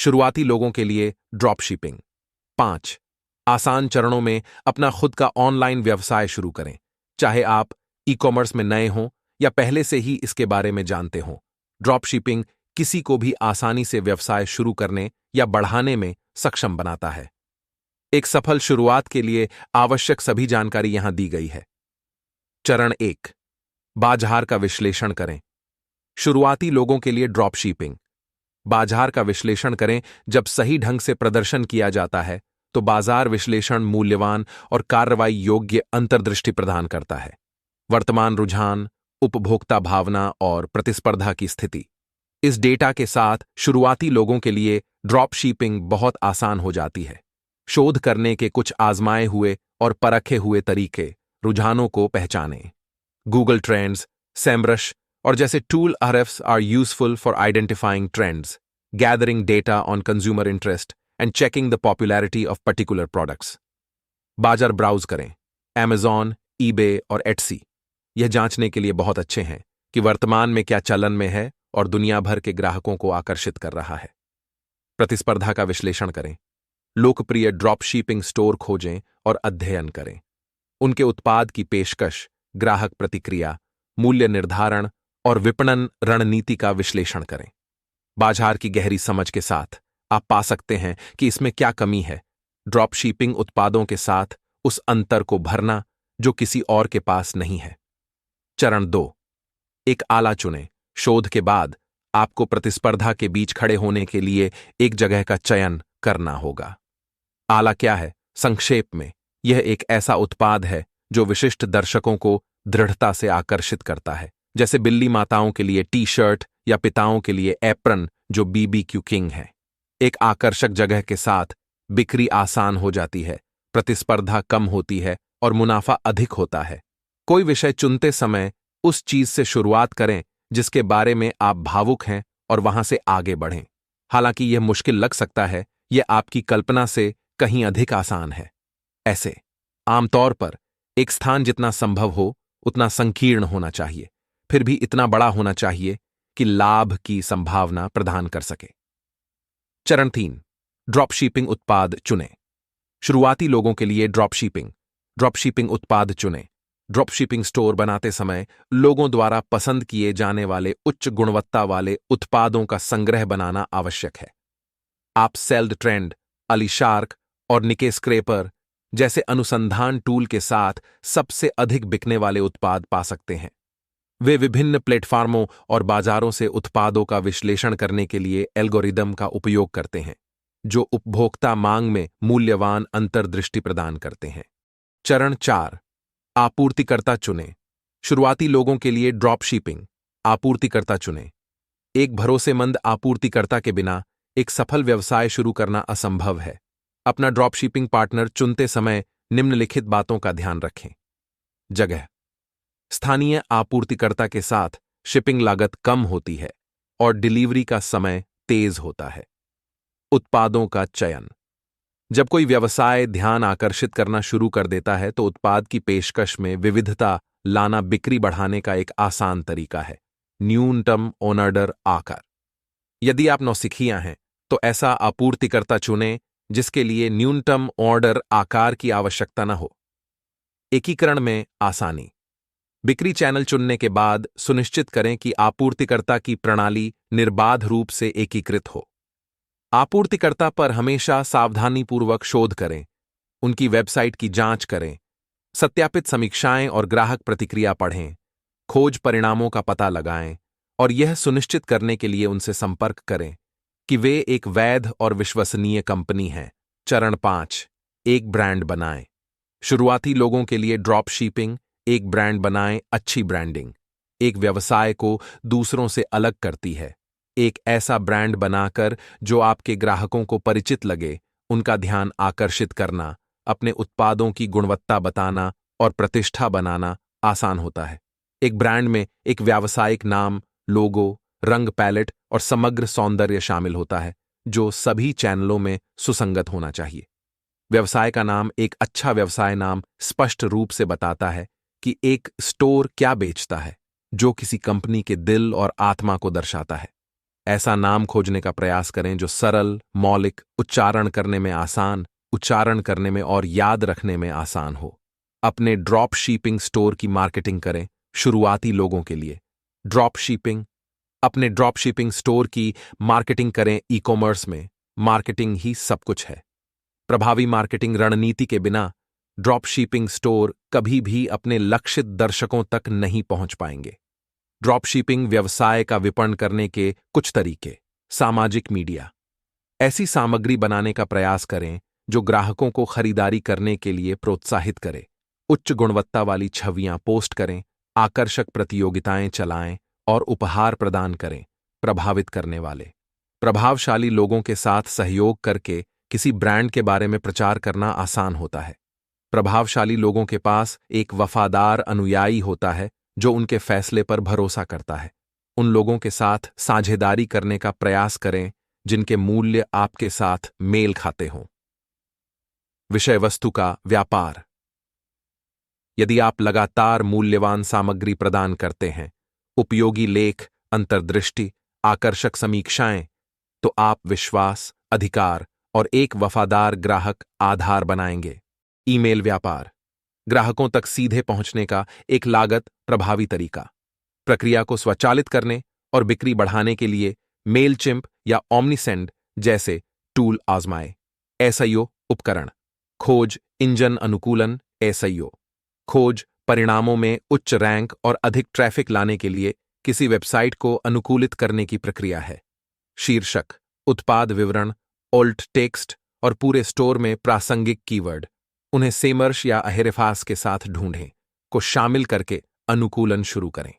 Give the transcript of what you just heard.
शुरुआती लोगों के लिए ड्रॉप शिपिंग। 5 आसान चरणों में अपना खुद का ऑनलाइन व्यवसाय शुरू करें, चाहे आप ई कॉमर्स में नए हों या पहले से ही इसके बारे में जानते हों। ड्रॉप शिपिंग किसी को भी आसानी से व्यवसाय शुरू करने या बढ़ाने में सक्षम बनाता है। एक सफल शुरुआत के लिए आवश्यक सभी जानकारी यहां दी गई है। चरण 1, बाजार का विश्लेषण करें। शुरुआती लोगों के लिए ड्रॉप शिपिंग। बाजार का विश्लेषण करें। जब सही ढंग से प्रदर्शन किया जाता है तो बाजार विश्लेषण मूल्यवान और कार्रवाई योग्य अंतर्दृष्टि प्रदान करता है। वर्तमान रुझान, उपभोक्ता भावना और प्रतिस्पर्धा की स्थिति। इस डेटा के साथ शुरुआती लोगों के लिए ड्रॉप शिपिंग बहुत आसान हो जाती है। शोध करने के कुछ आजमाए हुए और परखे हुए तरीके, रुझानों को पहचानें। गूगल ट्रेंड्स, सेमरश और जैसे tool RFs are useful for identifying trends, gathering data on consumer interest and checking the popularity of particular products. बाजार ब्राउज करें। Amazon, eBay और Etsy यह जांचने के लिए बहुत अच्छे हैं कि वर्तमान में क्या चलन में है और दुनिया भर के ग्राहकों को आकर्षित कर रहा है। प्रतिस्पर्धा का विश्लेषण करें। लोकप्रिय ड्रॉप शिपिंग स्टोर खोजें और अध्ययन करें। उनके उत्पाद की पेशकश, ग्राहक प्रतिक्रिया, मूल्य निर्धारण और विपणन रणनीति का विश्लेषण करें। बाजार की गहरी समझ के साथ आप पा सकते हैं कि इसमें क्या कमी है। ड्रॉप शिपिंग उत्पादों के साथ उस अंतर को भरना जो किसी और के पास नहीं है। चरण 2, एक आला चुनें। शोध के बाद आपको प्रतिस्पर्धा के बीच खड़े होने के लिए एक जगह का चयन करना होगा। आला क्या है? संक्षेप में, यह एक ऐसा उत्पाद है जो विशिष्ट दर्शकों को दृढ़ता से आकर्षित करता है, जैसे बिल्ली माताओं के लिए टी शर्ट या पिताओं के लिए एप्रन जो BBQ किंग है। एक आकर्षक जगह के साथ बिक्री आसान हो जाती है, प्रतिस्पर्धा कम होती है और मुनाफा अधिक होता है। कोई विषय चुनते समय उस चीज से शुरुआत करें जिसके बारे में आप भावुक हैं और वहां से आगे बढ़ें। हालांकि यह मुश्किल लग सकता है, यह आपकी कल्पना से कहीं अधिक आसान है। ऐसे आमतौर पर एक स्थान जितना संभव हो उतना संकीर्ण होना चाहिए, फिर भी इतना बड़ा होना चाहिए कि लाभ की संभावना प्रदान कर सके। चरण 3, ड्रॉप शिपिंग उत्पाद चुनें। शुरुआती लोगों के लिए ड्रॉप शिपिंग उत्पाद चुनें। ड्रॉप शिपिंग स्टोर बनाते समय लोगों द्वारा पसंद किए जाने वाले उच्च गुणवत्ता वाले उत्पादों का संग्रह बनाना आवश्यक है। आप सेल्ड ट्रेंड, अलीशार्क और निके स्क्रैपर जैसे अनुसंधान टूल के साथ सबसे अधिक बिकने वाले उत्पाद पा सकते हैं। वे विभिन्न प्लेटफार्मों और बाजारों से उत्पादों का विश्लेषण करने के लिए एल्गोरिदम का उपयोग करते हैं, जो उपभोक्ता मांग में मूल्यवान अंतर्दृष्टि प्रदान करते हैं। चरण 4, आपूर्तिकर्ता चुनें। शुरुआती लोगों के लिए ड्रॉप शिपिंग आपूर्तिकर्ता चुनें। एक भरोसेमंद आपूर्तिकर्ता के बिना एक सफल व्यवसाय शुरू करना असंभव है। अपना ड्रॉप शिपिंग पार्टनर चुनते समय निम्नलिखित बातों का ध्यान रखें। जगह, स्थानीय आपूर्तिकर्ता के साथ शिपिंग लागत कम होती है और डिलीवरी का समय तेज होता है। उत्पादों का चयन, जब कोई व्यवसाय ध्यान आकर्षित करना शुरू कर देता है तो उत्पाद की पेशकश में विविधता लाना बिक्री बढ़ाने का एक आसान तरीका है। न्यूनतम ऑर्डर आकार, यदि आप नौसिखिया हैं तो ऐसा आपूर्तिकर्ता चुनें जिसके लिए न्यूनतम ऑर्डर आकार की आवश्यकता न हो। एकीकरण में आसानी, बिक्री चैनल चुनने के बाद सुनिश्चित करें कि आपूर्तिकर्ता की प्रणाली निर्बाध रूप से एकीकृत हो। आपूर्तिकर्ता पर हमेशा सावधानीपूर्वक शोध करें, उनकी वेबसाइट की जांच करें, सत्यापित समीक्षाएं और ग्राहक प्रतिक्रिया पढ़ें, खोज परिणामों का पता लगाएं और यह सुनिश्चित करने के लिए उनसे संपर्क करें कि वे एक वैध और विश्वसनीय कंपनी हैं। चरण 5, एक ब्रांड बनाएं। शुरुआती लोगों के लिए ड्रॉप शिपिंग एक ब्रांड बनाएं। अच्छी ब्रांडिंग एक व्यवसाय को दूसरों से अलग करती है। एक ऐसा ब्रांड बनाकर जो आपके ग्राहकों को परिचित लगे, उनका ध्यान आकर्षित करना, अपने उत्पादों की गुणवत्ता बताना और प्रतिष्ठा बनाना आसान होता है। एक ब्रांड में एक व्यावसायिक नाम, लोगो, रंग पैलेट और समग्र सौंदर्य शामिल होता है, जो सभी चैनलों में सुसंगत होना चाहिए। व्यवसाय का नाम एक अच्छा व्यवसाय नाम स्पष्ट रूप से बताता है कि एक स्टोर क्या बेचता है, जो किसी कंपनी के दिल और आत्मा को दर्शाता है। ऐसा नाम खोजने का प्रयास करें जो सरल, मौलिक, उच्चारण करने में और याद रखने में आसान हो। अपने ड्रॉप शिपिंग स्टोर की मार्केटिंग करें शुरुआती लोगों के लिए। ड्रॉप शिपिंग अपने ड्रॉप शिपिंग स्टोर की मार्केटिंग करें ई कॉमर्स में। मार्केटिंग ही सब कुछ है। प्रभावी मार्केटिंग रणनीति के बिना ड्रॉप शिपिंग स्टोर कभी भी अपने लक्षित दर्शकों तक नहीं पहुंच पाएंगे। ड्रॉप शिपिंग व्यवसाय का विपणन करने के कुछ तरीके। सामाजिक मीडिया ऐसी सामग्री बनाने का प्रयास करें जो ग्राहकों को खरीदारी करने के लिए प्रोत्साहित करे। उच्च गुणवत्ता वाली छवियां पोस्ट करें, आकर्षक प्रतियोगिताएं चलाएं और उपहार प्रदान करें। प्रभावित करने वाले प्रभावशाली लोगों के साथ सहयोग करके किसी ब्रांड के बारे में प्रचार करना आसान होता है। प्रभावशाली लोगों के पास एक वफादार अनुयायी होता है जो उनके फैसले पर भरोसा करता है। उन लोगों के साथ साझेदारी करने का प्रयास करें जिनके मूल्य आपके साथ मेल खाते हों। विषय वस्तु का व्यापार यदि आप लगातार मूल्यवान सामग्री प्रदान करते हैं, उपयोगी लेख, अंतर्दृष्टि, आकर्षक समीक्षाएं, तो आप विश्वास, अधिकार और एक वफादार ग्राहक आधार बनाएंगे। ईमेल व्यापार ग्राहकों तक सीधे पहुंचने का एक लागत प्रभावी तरीका। प्रक्रिया को स्वचालित करने और बिक्री बढ़ाने के लिए मेलचिम्प या ओमनीसेंड जैसे टूल आजमाएं। एसईओ उपकरण खोज इंजन अनुकूलन। एसईओ खोज परिणामों में उच्च रैंक और अधिक ट्रैफिक लाने के लिए किसी वेबसाइट को अनुकूलित करने की प्रक्रिया है। शीर्षक, उत्पाद विवरण, ऑल्ट टेक्स्ट और पूरे स्टोर में प्रासंगिक कीवर्ड, उन्हें सेमर्श या अहेरेफास के साथ ढूंढें, को शामिल करके अनुकूलन शुरू करें।